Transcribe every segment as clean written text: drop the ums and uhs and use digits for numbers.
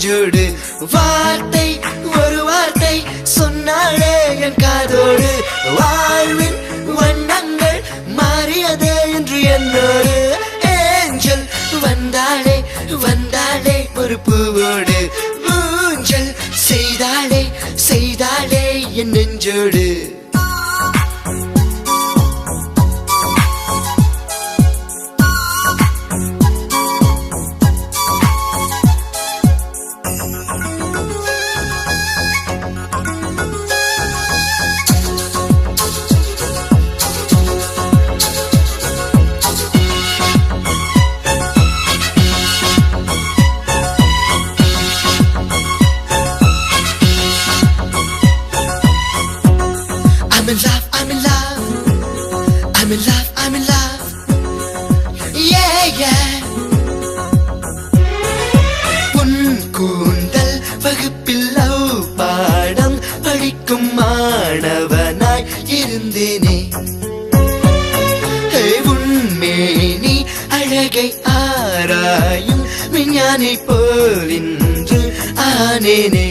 நெஞ்சோடு வார்த்தை ஒரு வார்த்தை சொன்னாலே என் காதோடு வாழ்வின் வண்ணங்கள் மாறியதே என்று என்னோடு ஏஞ்சல் வந்தாளே வந்தாளே ஒரு பூவோடு ஊஞ்சல் செய்தாளே செய்தாளே என் நெஞ்சோடு I'm in love, I'm in love, I'm in love, I'm in love, yeah, yeah. உன் கூந்தல் வகுப்பில் லவ் பாடம் படிக்கும் மாணவனாய் இருந்தேனே உன்மேனி அழகை ஆராயும் விஞ்ஞானி போல் இன்று ஆனேனே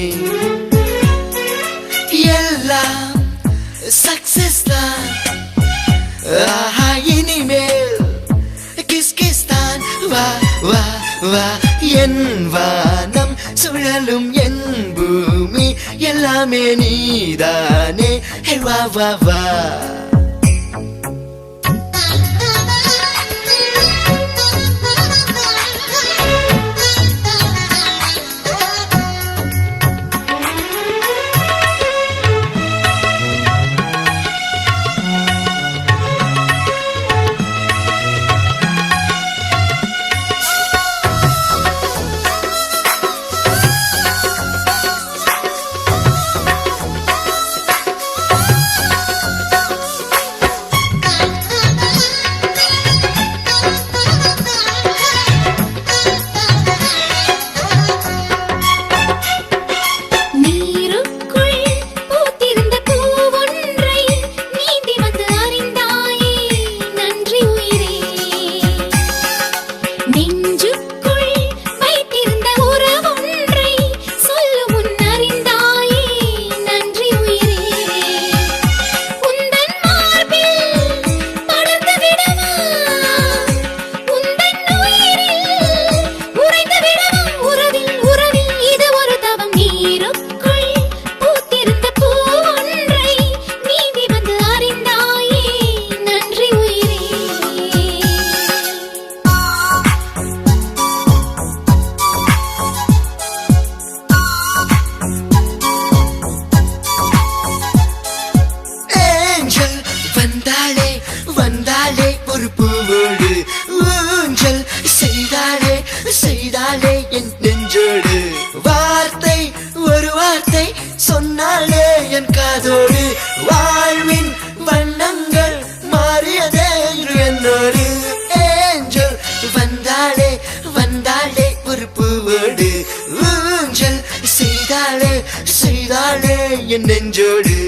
எல்லாம் சக்சஸ் தான் ஆஹா இனிமேல் கிஸ் கிஸ் தான் வா வா வா என் வானம் சுழலும் என் பூமி எல்லாமே நீதானே ஹே வா வா வா வந்தாளே வந்தாளே ஒரு பூவோடு ஊஞ்சல் செய்தாளே செய்தாளே என் நெஞ்சோடு வார்த்தை ஒரு வார்த்தை சொன்னாளே என் காதோடு வாழ்வின் வண்ணங்கள் மாறியதே என்று என்னோடு ஏஞ்சல் வந்தாளே வந்தாளே ஒரு பூவோடு ஊஞ்சல் செய்தாளே செய்தாளே என் நெஞ்சோடு